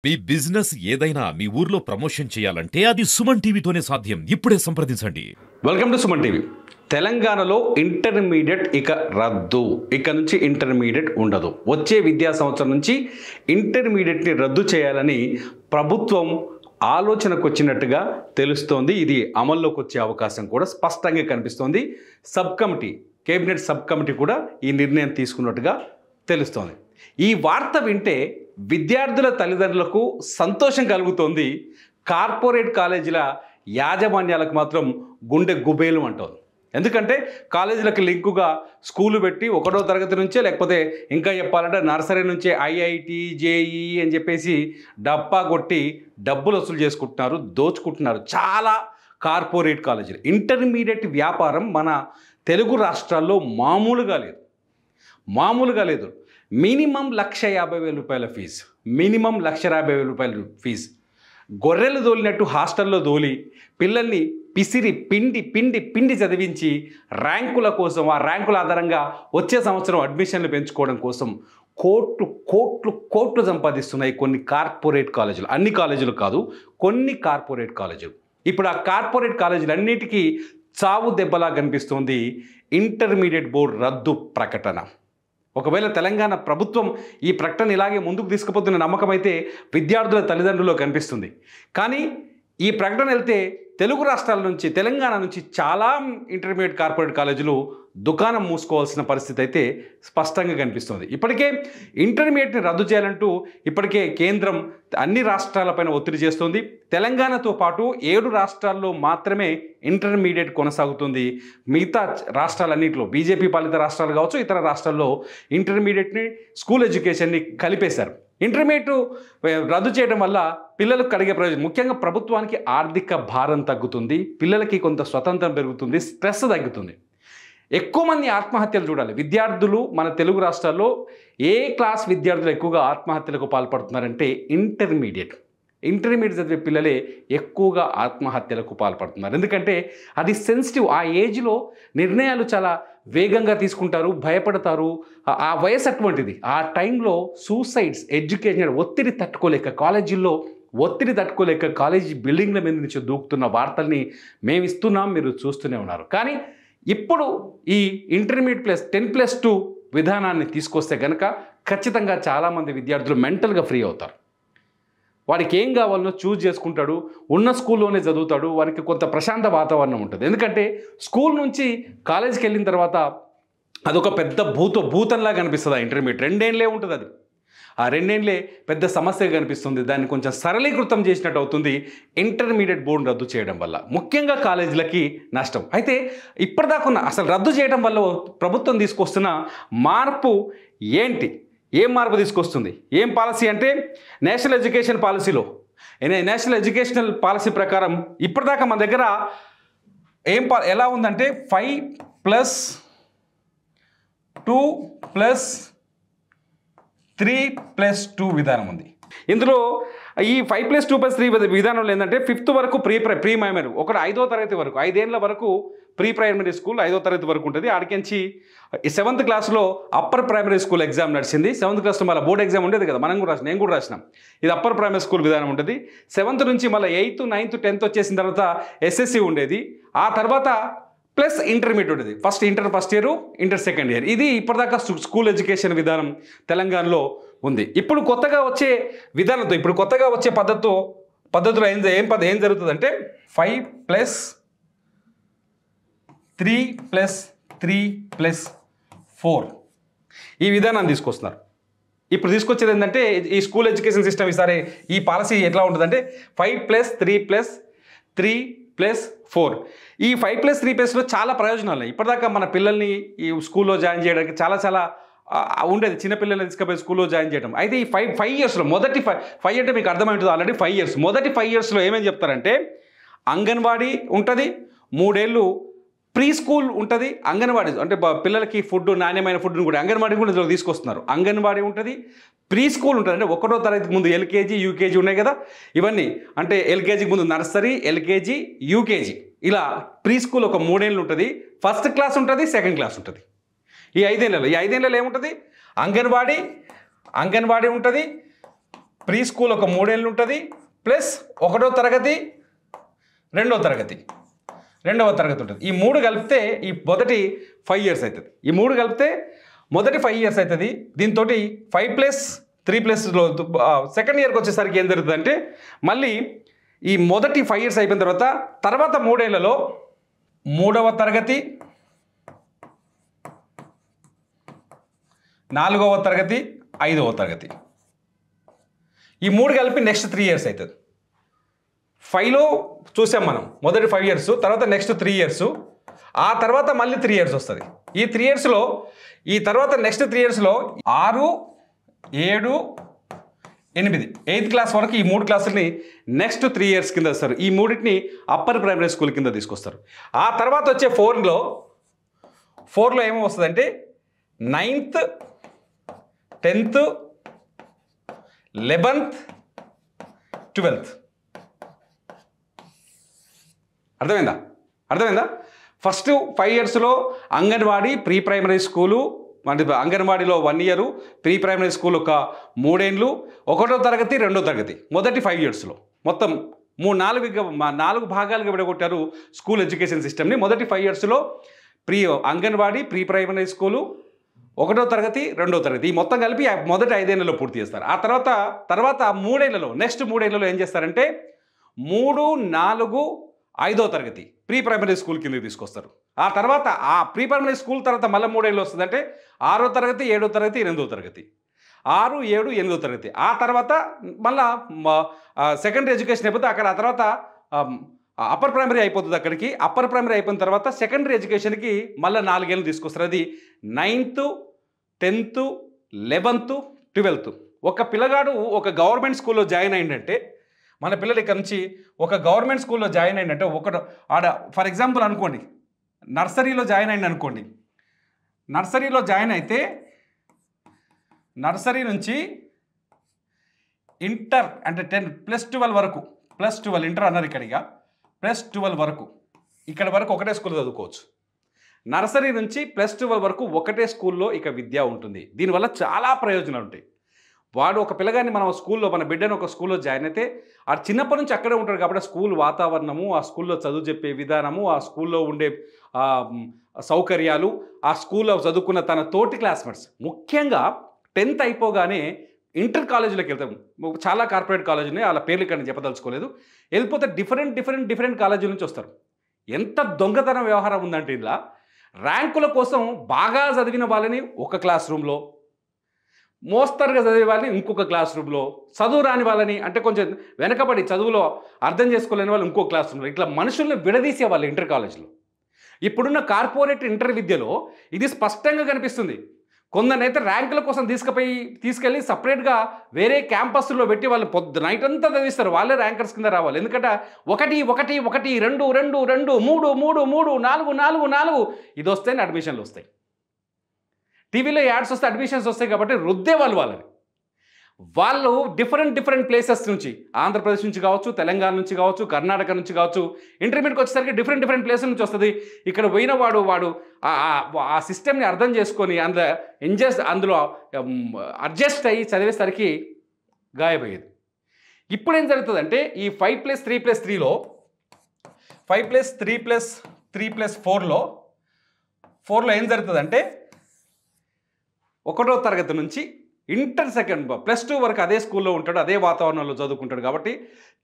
మీ business ఏదైనా మీ ఊర్లో promotion చేయాలంటే అది సుమన్ టీవీతోనే సాధ్యం. ఇప్పుడే సంప్రదించండి. Welcome to Suman TV. తెలంగాణలో ఇంటర్మీడియట్ ఇక రద్దు. ఇక నుంచి ఇంటర్మీడియట్ ఉండదు. వచ్చే విద్యా సంవత్సరం నుంచి ఇంటర్మీడియట్ని రద్దు చేయాలని ప్రభుత్వం ఆలోచనకు వచ్చినట్టుగా తెలుస్తోంది. ఇది అమల్లోకి వచ్చే అవకాశం కూడా స్పష్టంగా కనిపిస్తోంది. కేబినెట్ సబ్ కమిటీ కూడా ఈ నిర్ణయం తీసుకున్నట్టుగా తెలుస్తోంది. ఈ వార్త వింటే విద్యార్థుల తల్లిదండ్రులకు సంతోషం కలుగుతోంది. కార్పొరేట్ కాలేజీల యాజమాన్యాలకు మాత్రం గుండె గుబేలు అంటోంది. ఎందుకంటే కాలేజీలకు లింకుగా స్కూలు పెట్టి 1వ తరగతి నుంచే, లేకపోతే ఇంకా చెప్పాలంటే నర్సరీ నుంచే ఐఐటి, జేఈ అని చెప్పేసి డబ్బా కొట్టి డబ్బులు వసూలు చేసుకుంటున్నారు, దోచుకుంటున్నారు చాలా కార్పొరేట్ కాలేజీలు. ఇంటర్మీడియట్ వ్యాపారం మన తెలుగు రాష్ట్రాల్లో మామూలుగా లేదు. మినిమం 1,50,000 రూపాయల ఫీజు, మినిమం 1,50,000 రూపాయల ఫీజు. గొర్రెలు దోలినట్టు హాస్టల్లో దోలి పిల్లల్ని పిసిరి పిండి చదివించి ర్యాంకుల కోసం, ఆ ర్యాంకుల ఆధారంగా వచ్చే సంవత్సరం అడ్మిషన్లు పెంచుకోవడం కోసం కోట్లు సంపాదిస్తున్నాయి కొన్ని కార్పొరేట్ కాలేజీలు. అన్ని కాలేజీలు కాదు, కొన్ని కార్పొరేట్ కాలేజీలు. ఇప్పుడు ఆ కార్పొరేట్ కాలేజీలన్నిటికీ చావు దెబ్బలా కనిపిస్తోంది ఇంటర్మీడియట్ బోర్డు రద్దు ప్రకటన. ఒకవేళ తెలంగాణ ప్రభుత్వం ఈ ప్రకటన ఇలాగే ముందుకు తీసుకుపోతున్న నమ్మకం అయితే విద్యార్థుల తల్లిదండ్రుల్లో కనిపిస్తుంది. కానీ ఈ ప్రకటన వెళ్తే తెలుగు రాష్ట్రాల నుంచి, తెలంగాణ నుంచి చాలా ఇంటర్మీడియట్ కార్పొరేట్ కాలేజీలు దుకాణం మూసుకోవాల్సిన పరిస్థితి అయితే స్పష్టంగా కనిపిస్తుంది. ఇప్పటికే ఇంటర్మీడియట్ని రద్దు చేయాలంటూ ఇప్పటికే కేంద్రం అన్ని రాష్ట్రాలపైన ఒత్తిడి చేస్తుంది. తెలంగాణతో పాటు 7 రాష్ట్రాల్లో మాత్రమే ఇంటర్మీడియట్ కొనసాగుతుంది. మిగతా రాష్ట్రాలన్నింటిలో, బీజేపీ పాలిత రాష్ట్రాలు కావచ్చు, ఇతర రాష్ట్రాల్లో ఇంటర్మీడియట్ని, స్కూల్ ఎడ్యుకేషన్ని కలిపేశారు. ఇంటర్మీడియట్ రద్దు చేయడం వల్ల పిల్లలకు కలిగే ప్రయోజనం, ముఖ్యంగా ప్రభుత్వానికి ఆర్థిక భారం తగ్గుతుంది, పిల్లలకి కొంత స్వతంత్రం పెరుగుతుంది, స్ట్రెస్ తగ్గుతుంది. ఎక్కువ మంది ఆత్మహత్యలు చూడాలి. విద్యార్థులు మన తెలుగు రాష్ట్రాల్లో ఏ క్లాస్ విద్యార్థులు ఎక్కువగా ఆత్మహత్యలకు పాల్పడుతున్నారంటే ఇంటర్మీడియట్ చదివే పిల్లలే ఎక్కువగా ఆత్మహత్యలకు పాల్పడుతున్నారు. ఎందుకంటే అది సెన్సిటివ్. ఆ ఏజ్లో నిర్ణయాలు చాలా వేగంగా తీసుకుంటారు, భయపడతారు. ఆ వయసు అటువంటిది. ఆ టైంలో సూసైడ్స్, ఎడ్యుకేషన్ ఒత్తిడి తట్టుకోలేక, కాలేజీల్లో ఒత్తిడి తట్టుకోలేక కాలేజీ బిల్డింగ్ల మీద నుంచి దూకుతున్న వార్తల్ని మేము ఇస్తున్నాం, మీరు చూస్తూనే ఉన్నారు. కానీ ఇప్పుడు ఈ ఇంటర్మీడియట్ ప్లస్ 10+2 విధానాన్ని తీసుకొస్తే కనుక ఖచ్చితంగా చాలామంది విద్యార్థులు మెంటల్గా ఫ్రీ అవుతారు. వాడికి ఏం కావాలనో చూజ్ చేసుకుంటాడు, ఉన్న స్కూల్లోనే చదువుతాడు, వారికి కొంత ప్రశాంత వాతావరణం ఉంటుంది. ఎందుకంటే స్కూల్ నుంచి కాలేజీకి వెళ్ళిన తర్వాత అదొక పెద్ద భూతంలాగా కనిపిస్తుంది. ఆ ఇంటర్మీడియట్ 2 ఏళ్ళే ఉంటుంది. అది ఆ 2 ఏళ్ళే పెద్ద సమస్యగా కనిపిస్తుంది. దాన్ని కొంచెం సరళీకృతం చేసినట్టు అవుతుంది ఇంటర్మీడియట్ బోర్డు రద్దు చేయడం వల్ల. ముఖ్యంగా కాలేజీలకి నష్టం. అయితే ఇప్పటిదాకా అసలు రద్దు చేయడం వల్ల ప్రభుత్వం తీసుకొస్తున్న మార్పు ఏంటి? ఏం మార్పు తీసుకొస్తుంది? ఏం పాలసీ అంటే నేషనల్ ఎడ్యుకేషన్ పాలసీ ప్రకారం ఇప్పటిదాకా మన దగ్గర ఎలా ఉందంటే 5+2+3+2 విధానం ఉంది. ఇందులో ఈ 5+2+3 విధానంలో ఏంటంటే 5th వరకు ప్రీ ప్రైమరీ, 5వ తరగతి వరకు, 5 ఏళ్ళ వరకు ప్రీ ప్రైమరీ స్కూల్ 5వ తరగతి వరకు ఉంటుంది. ఆడికించి 7th క్లాస్లో అప్పర్ ప్రైమరీ స్కూల్ ఎగ్జామ్ నడిచింది. 7th క్లాస్లో మళ్ళీ బోర్డు ఎగ్జామ్ ఉండేది కదా, నేను కూడా రాసినాం. ఇది అప్పర్ ప్రైమరీ స్కూల్ విధానం ఉంటుంది. 7th నుంచి మళ్ళీ 8th, 9th, 10th వచ్చేసిన తర్వాత ఎస్ఎస్సి ఉండేది. ఆ తర్వాత ప్లస్ ఇంటర్మీడియట్ ఉండేది. Inter first year, inter second year. ఇది ఇప్పటిదాకా స్కూల్ ఎడ్యుకేషన్ విధానం తెలంగాణలో ఉంది. ఇప్పుడు కొత్తగా వచ్చే విధానంతో, ఇప్పుడు కొత్తగా వచ్చే పద్ధతిలో ఏం జరుగుతుందంటే 5+3+3+4 ఈ విధానాన్ని తీసుకొస్తున్నారు. ఇప్పుడు తీసుకొచ్చేది ఏంటంటే ఈ స్కూల్ ఎడ్యుకేషన్ సిస్టమ్ ఈసారి ఈ పాలసీ ఎట్లా ఉంటుందంటే 5+3+3+4. ఈ 5+3+లో చాలా ప్రయోజనాలు ఉన్నాయి. ఇప్పటిదాకా మన పిల్లల్ని ఈ స్కూల్లో జాయిన్ చేయడానికి చాలా ఉండేది, చిన్నపిల్లల్ని తీసుకుపోయి స్కూల్లో జాయిన్ చేయడం. అయితే ఈ 5 ఇయర్స్లో మొదటి 5 అంటే మీకు అర్థమవుతుంది ఆల్రెడీ 5 ఇయర్స్. మొదటి 5 ఇయర్స్లో ఏమేమి చెప్తారంటే అంగన్వాడీ ఉంటుంది, 3 ఏళ్ళు ప్రీ స్కూల్ ఉంటుంది. అంగన్వాడీ అంటే పిల్లలకి ఫుడ్, నాణ్యమైన ఫుడ్ని కూడా అంగన్వాడీ కూడా ఇందులో తీసుకొస్తున్నారు. అంగన్వాడీ ఉంటుంది, ప్రీ స్కూల్ ఉంటుంది. అంటే 1వ తరగతికి ముందు ఎల్కేజీ, యూకేజీ ఉన్నాయి కదా, ఇవన్నీ అంటే ఎల్కేజీకి ముందు నర్సరీ, ఎల్కేజీ, యూకేజీ, ఇలా ప్రీ స్కూల్ ఒక 3 ఏళ్ళు ఉంటుంది. ఫస్ట్ క్లాస్ ఉంటుంది, సెకండ్ క్లాస్ ఉంటుంది. ఈ 5 ఏళ్ళలో ఏముంటుంది? అంగన్వాడీ ఉంటుంది, ప్రీ స్కూల్ ఒక 3 ఏళ్ళు ఉంటుంది, ప్లస్ 1వ తరగతి 2వ తరగతి ఉంటుంది. ఈ 3 కలిపితే ఈ మొదటి 5 years అవుతుంది. ఈ 3 కలిపితే మొదటి 5 years అవుతుంది. దీంతో 5+3+లో సెకండ్ ఇయర్కి వచ్చేసరికి ఏం జరుగుతుందంటే మళ్ళీ ఈ మొదటి 5 years అయిపోయిన తర్వాత 3 ఏళ్లలో 3వ తరగతి 4వ తరగతి 5వ తరగతి ఈ 3 కలిపి నెక్స్ట్ 3 years అవుతుంది. 5లో చూసాం మనం మొదటి 5 years, తర్వాత నెక్స్ట్ 3 years, ఆ తర్వాత మళ్ళీ 3 years వస్తుంది. ఈ 3 yearsలో ఈ తర్వాత నెక్స్ట్ 3 yearsలో 6, 7, 8 8th క్లాస్ వరకు ఈ 3 క్లాసుల్ని నెక్స్ట్ 3 years కింద వస్తారు. ఈ మూడింటిని అప్పర్ ప్రైమరీ స్కూల్ కింద తీసుకొస్తారు. ఆ తర్వాత వచ్చే 4లో ఏమో వస్తుందంటే 9th, 10th, 11th, 12th. అర్థమైందా? ఫస్ట్ 5 yearsలో అంగన్వాడీ, ప్రీ ప్రైమరీ స్కూలు, అంగన్వాడీలో 1 year, ప్రీ ప్రైమరీ స్కూల్ ఒక 3 ఏళ్ళు, 1వ తరగతి 2వ తరగతి మొదటి 5 yearsలో మొత్తం 4 భాగాలుగా విడగొట్టారు స్కూల్ ఎడ్యుకేషన్ సిస్టమ్ని. మొదటి 5 yearsలో అంగన్వాడీ, ప్రీ ప్రైమరీ స్కూలు, 1వ తరగతి 2వ తరగతి ఈ మొత్తం కలిపి మొదటి 5 ఏళ్లలో పూర్తి చేస్తారు. ఆ తర్వాత 3 ఏళ్లలో నెక్స్ట్ 3 ఏళ్లలో ఏం చేస్తారంటే 3, 4, 5వ తరగతి ప్రీ ప్రైమరీ స్కూల్ కిందకి తీసుకొస్తారు. ఆ తర్వాత ఆ ప్రీ ప్రైమరీ స్కూల్ తర్వాత మళ్ళీ 3 ఏళ్ళు వస్తుందంటే 6వ తరగతి, 7వ తరగతి, 8వ తరగతి, 6, 7, 8వ తరగతి. ఆ తర్వాత మళ్ళా సెకండరీ ఎడ్యుకేషన్ అయిపోతే అక్కడ ఆ తర్వాత అప్పర్ ప్రైమరీ అయిపోతుంది. అక్కడికి అప్పర్ ప్రైమరీ అయిపోయిన తర్వాత సెకండరీ ఎడ్యుకేషన్కి మళ్ళీ 4 ఏళ్ళు తీసుకొస్తారు. అది 9th, 10th, 11th, 12th. ఒక పిల్లగాడు ఒక గవర్నమెంట్ స్కూల్లో జాయిన్ అయిందంటే మన పిల్లలు ఇక్కడ నుంచి ఒక గవర్నమెంట్ స్కూల్లో జాయిన్ అయిందంటే ఆడ ఫర్ ఎగ్జాంపుల్ అనుకోండి నర్సరీలో జాయిన్ అయింది అనుకోండి. నర్సరీలో జాయిన్ అయితే నర్సరీ నుంచి ఇంటర్ అంటే 10 +12 వరకు +12 ఇంటర్ అన్నారు ఇక్కడిగా +12 వరకు ఇక్కడ వరకు ఒకటే స్కూల్ చదువుకోవచ్చు. నర్సరీ నుంచి +12 వరకు ఒకటే స్కూల్లో ఇక విద్య ఉంటుంది. దీనివల్ల చాలా ప్రయోజనాలు ఉంటాయి. వాడు ఒక పిల్లగాన్ని మన బిడ్డను ఒక స్కూల్లో జాయిన్ అయితే ఆ చిన్నప్పటి నుంచి అక్కడే ఉంటాడు కాబట్టి స్కూల్ వాతావరణము, ఆ స్కూల్లో చదువు చెప్పే విధానము, ఆ స్కూల్లో ఉండే సౌకర్యాలు, ఆ స్కూల్లో చదువుకున్న తన తోటి క్లాస్మేట్స్, ముఖ్యంగా 10th అయిపోగానే ఇంటర్ కాలేజీలోకి వెళ్తాం. చాలా కార్పొరేట్ కాలేజీ ఉన్నాయి, వాళ్ళ పేర్లు ఇక్కడ చెప్పదలుచుకోలేదు. వెళ్ళిపోతే డిఫరెంట్ కాలేజీల నుంచి వస్తారు. ఎంత దొంగతనం వ్యవహారం ఉందంటే ఇలా ర్యాంకుల కోసం బాగా చదివిన వాళ్ళని ఒక క్లాస్ రూమ్లో, మోస్తరుగా చదివే వాళ్ళని ఇంకొక క్లాస్ రూమ్లో, చదువు రాని వాళ్ళని అంటే కొంచెం వెనకబడి చదువులో అర్థం చేసుకోలేని వాళ్ళు ఇంకో క్లాస్ రూమ్లో, ఇట్లా మనుషుల్ని విడదీసేవాళ్ళు ఇంటర్ కాలేజీలో. ఇప్పుడున్న కార్పొరేట్ ఇంటర్ విద్యలో ఇది స్పష్టంగా కనిపిస్తుంది. కొందరైతే ర్యాంకుల కోసం తీసుకెళ్ళి సపరేట్గా వేరే క్యాంపస్లో పెట్టి వాళ్ళు నైట్ అంతా చదివిస్తారు. వాళ్ళే ర్యాంకర్స్ కింద రావాలి. ఎందుకంటే 1 1 1 2 2 2 3 3 3 4 4 4 ఇది వస్తేనే అడ్మిషన్లు వస్తాయి. టీవీలో యాడ్స్ వస్తే అడ్మిషన్స్ వస్తాయి కాబట్టి రుద్దే వాళ్ళు డిఫరెంట్ ప్లేసెస్ నుంచి, ఆంధ్రప్రదేశ్ నుంచి కావచ్చు, తెలంగాణ నుంచి కావచ్చు, కర్ణాటక నుంచి కావచ్చు, ఇంటర్మీడియట్కి వచ్చేసరికి డిఫరెంట్ ప్లేసెస్ నుంచి వస్తుంది. ఇక్కడ పోయిన వాడు ఆ సిస్టమ్ని అర్థం చేసుకొని అందులో అడ్జస్ట్ అయ్యి చదివేసరికి గాయపోయేది. ఇప్పుడు ఏం జరుగుతుందంటే ఈ 5+3+3లో 5+3+3+4లో ఏం జరుగుతుందంటే 1వ తరగతి నుంచి ఇంటర్ +2 వరకు అదే స్కూల్లో ఉంటాడు, అదే వాతావరణంలో చదువుకుంటాడు. కాబట్టి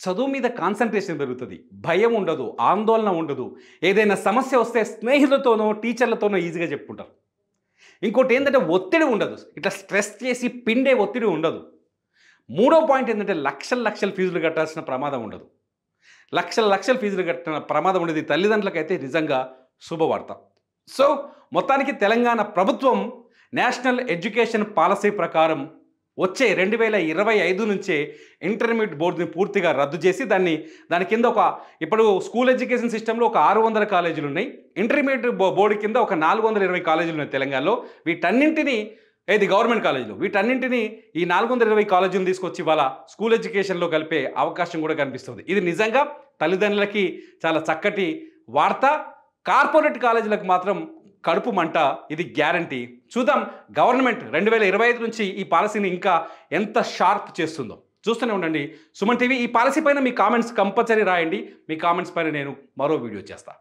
చదువు మీద కాన్సన్ట్రేషన్ పెరుగుతుంది, భయం ఉండదు, ఆందోళన ఉండదు. ఏదైనా సమస్య వస్తే స్నేహితులతోనో టీచర్లతోనో ఈజీగా చెప్పుకుంటారు. ఇంకోటి ఏంటంటే ఒత్తిడి ఉండదు, ఇట్లా స్ట్రెస్ చేసి పిండే ఒత్తిడి ఉండదు. 3వ పాయింట్ ఏంటంటే లక్షల ఫీజులు కట్టాల్సిన ప్రమాదం ఉండదు. లక్షల ఫీజులు కట్టిన ప్రమాదం ఉండేది తల్లిదండ్రులకైతే నిజంగా శుభవార్త. సో మొత్తానికి తెలంగాణ ప్రభుత్వం నేషనల్ ఎడ్యుకేషన్ పాలసీ ప్రకారం వచ్చే 2025 నుంచే ఇంటర్మీడియట్ బోర్డుని పూర్తిగా రద్దు చేసి దాని కింద ఇప్పుడు స్కూల్ ఎడ్యుకేషన్ సిస్టంలో ఒక 600 కాలేజీలు ఉన్నాయి. ఇంటర్మీడియట్ బోర్డు కింద ఒక 420 కాలేజీలు ఉన్నాయి తెలంగాణలో. వీటన్నింటినీ గవర్నమెంట్ కాలేజీలు, వీటన్నింటినీ ఈ 420 కాలేజీలు తీసుకొచ్చి వాళ్ళ స్కూల్ ఎడ్యుకేషన్లో కలిపే అవకాశం కూడా కనిపిస్తుంది. ఇది నిజంగా తల్లిదండ్రులకి చాలా చక్కటి వార్త. కార్పొరేట్ కాలేజీలకు మాత్రం కడుపు మంట, ఇది గ్యారంటీ. చూద్దాం గవర్నమెంట్ 2025 నుంచి ఈ పాలసీని ఇంకా ఎంత షార్ప్ చేస్తుందో. చూస్తూనే ఉండండి సుమన్ టీవీ. ఈ పాలసీ పైన మీ కామెంట్స్ కంపల్సరీ రాయండి. మీ కామెంట్స్ పైన నేను మరో వీడియో చేస్తాను.